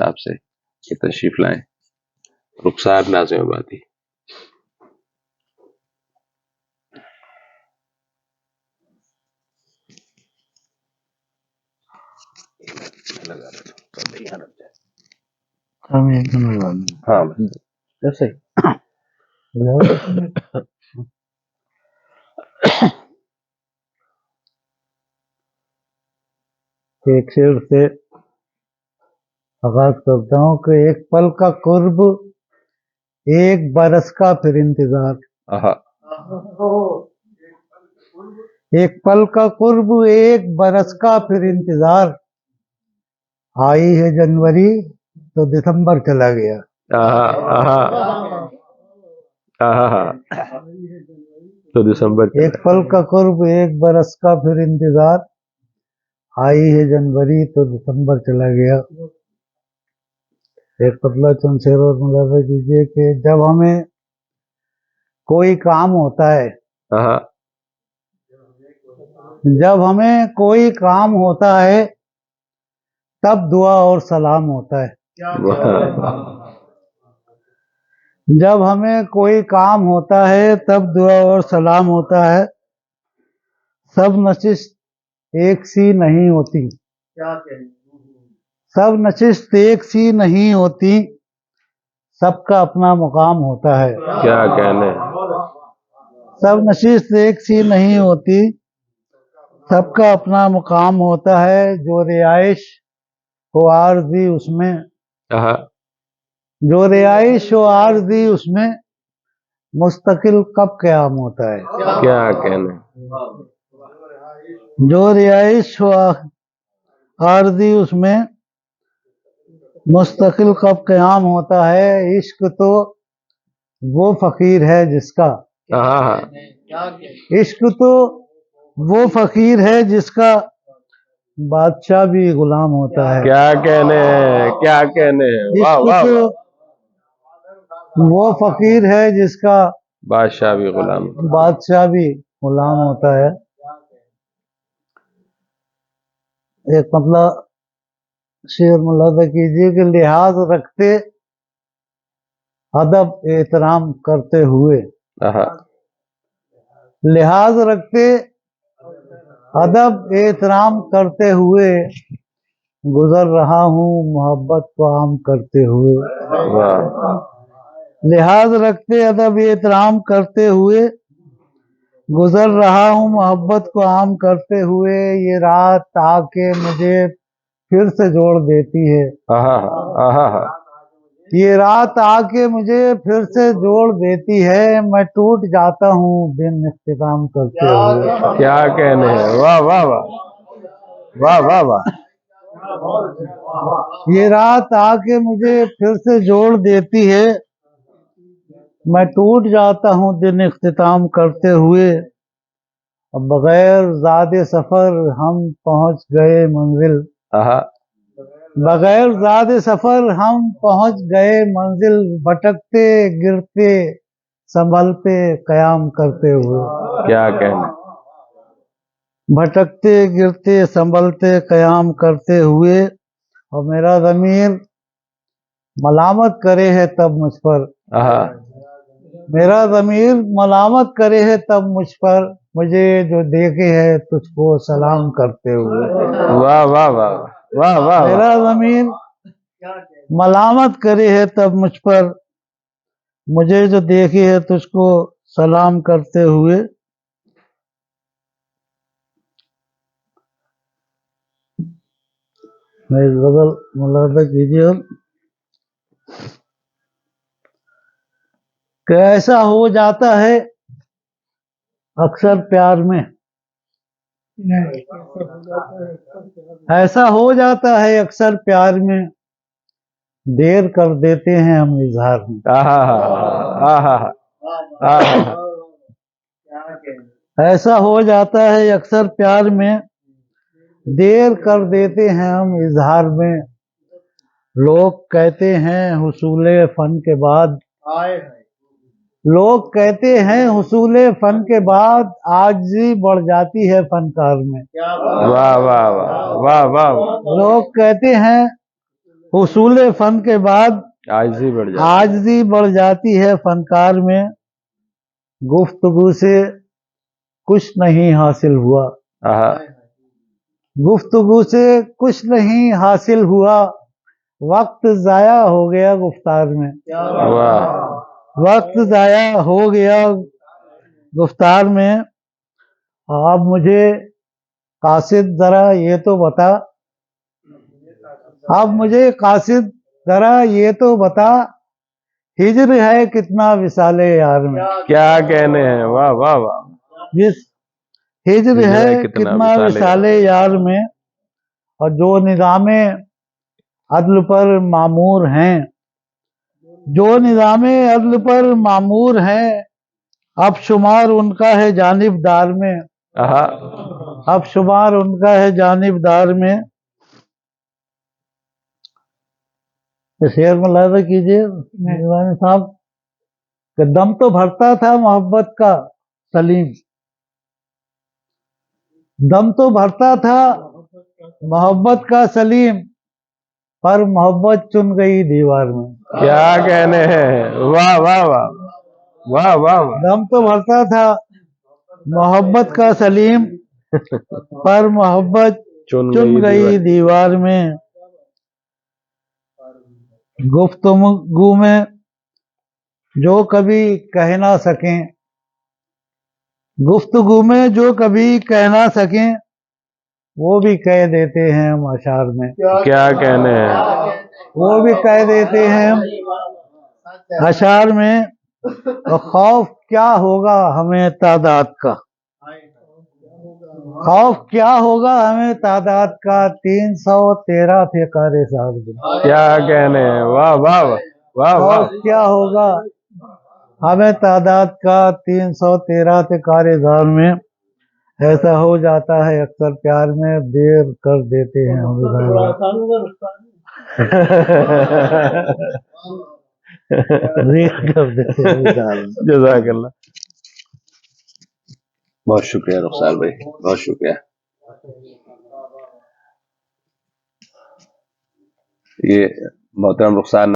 आपसे कि तशरीफ लाएं। रुखसार नाज़िम आबादी। हाँ जैसे एक शेर से आगाज करता हूँ कि एक पल का कुर्ब, एक बरस का फिर इंतजार। एक पल का कुर्ब, एक बरस का फिर इंतजार। आई है जनवरी तो दिसंबर चला गया। तो दिसंबर। एक पल का कुर्ब, एक बरस का फिर इंतजार। आई है जनवरी तो दिसंबर चला गया। एक पतला चंद शेर और मुलाजा कीजिए कि जब हमें कोई काम होता है, जब हमें कोई काम होता है तब दुआ और सलाम होता है। जब हमें कोई काम होता है तब दुआ और सलाम होता है। सब नशिस्त एक सी नहीं होती, सब नशिस्त एक सी नहीं होती, सबका अपना मुकाम होता है। क्या कहने। सब नशिस्त एक सी नहीं होती, सबका अपना मुकाम होता है। जो रिहाइश हो आरज़ी उसमें, जो रिहाइश हो आरज़ी उसमें, मुस्तकिल कब क़याम होता है। क्या कहने। जो रिहाइश हो आरज़ी उसमें, मुस्तकिल कब क़याम होता है। इश्क तो वो फकीर है जिसका, इश्क तो वो फकीर है जिसका बादशाह भी गुलाम होता है। क्या कहने, क्या कहने। इश्क तो वो फकीर है जिसका बादशाह भी गुलाम, बादशाह भी गुलाम होता है। एक मतलब शेर मुलाजा कीजिए कि लिहाज रखते अदब एहतराम करते हुए, लिहाज रखते अदब एहतराम करते हुए, गुजर रहा हूँ मोहब्बत को आम करते हुए। लिहाज रखते अदब एहतराम करते हुए, गुजर रहा हूँ मोहब्बत को आम करते हुए। ये रात आके मुझे फिर से जोड़ देती है, ये रात आके मुझे फिर से जोड़ देती है। मैं टूट जाता हूँ दिन इख्तिताम करते हुए। क्या कहने हैं। वाह वाह वाह वाह वाह वाह। ये रात आके मुझे फिर से जोड़ देती है, मैं टूट जाता हूँ दिन इख्तिताम करते हुए। अब बगैर ज़ादे सफ़र हम पहुँच गए मंजिल, बगैर ज़ादे सफ़र हम पहुँच गए मंजिल। भटकते गिरते संभलते क़याम करते हुए। क्या कहने। भटकते गिरते संभलते क़याम करते हुए। और मेरा ज़मीर मलामत करे है तब मुझ पर, मेरा ज़मीर मलामत करे है तब मुझ पर, मुझे जो देखे है तुझको सलाम करते हुए। वाह वाह वाह वाह वाह। मेरा ज़मीर मलामत करे है तब मुझ पर, मुझे जो देखे है तुझको सलाम करते हुए। मैं गज़ल मुलाजा कीजिए। कैसा हो जाता है अक्सर प्यार में, ऐसा हो जाता है अक्सर प्यार में, देर कर देते हैं हम इजहार में। ऐसा हो जाता है अक्सर प्यार में, देर कर देते हैं हम इजहार में। लोग कहते हैं हुसूले फन के बाद, लोग कहते हैं हुसूले फन के बाद, आजिज़ी बढ़ जाती है फनकार में। वाह वाह वाह वाह वाह। लोग कहते हैं उसूल फन के बाद आजिज़ी बढ़ जाती आजिज़ी बढ़ जाती है फनकार में। गुफ्तगू से कुछ नहीं हासिल हुआ, आहा, गुफ्तगू से कुछ नहीं हासिल हुआ, वक्त जाया हो गया गुफ्तार में। वाह, वक्त जाया हो गया गुफ्तार में। अब मुझे कासिद जरा ये तो बता, अब मुझे कासिद जरा ये तो बता, हिज्र है कितना विसाले यार में। क्या कहने हैं, वाह वाह वाह। जिस हिज्र हिज्र है है कितना विसाले यार में, और जो निज़ामे अदल पर मामूर हैं, जो निज़ामे अदल पर मामूर हैं, अब शुमार उनका है जानिबदार में। आहा, अब शुमार उनका है जानिबदार में। तो शेर मुलाजा कीजिए मेहरबानी साहब कि दम तो भरता था मोहब्बत का सलीम, दम तो भरता था मोहब्बत का सलीम, पर मोहब्बत चुन गई दीवार में। क्या कहने हैं, वाह वाह वाह, वाह वाह वाह। दम तो भरता था मोहब्बत का सलीम, पर मोहब्बत चुन गई दीवार में। गुफ्तगू में जो कभी कह ना सकें, गुफ्तगू में जो कभी कह ना सकें, वो भी कह देते हैं हम अशार में। क्या कहने हैं, वो भी कह देते हैं हम अशार में। और खौफ क्या होगा हमें तादाद का, खौफ क्या होगा हमें तादाद का, 313 थे कारे साहब में। क्या कहने हैं, वाह वाह वाह वाह। खौफ क्या होगा हमें तादाद का, 313 थे कारेदार में। ऐसा हो जाता है अक्सर प्यार में, देर कर देते हैं हम। देर कर देते हैं। जज़ाकल्लाह। बहुत शुक्रिया रुखसार भाई, बहुत शुक्रिया। ये मोहतरम रुखसार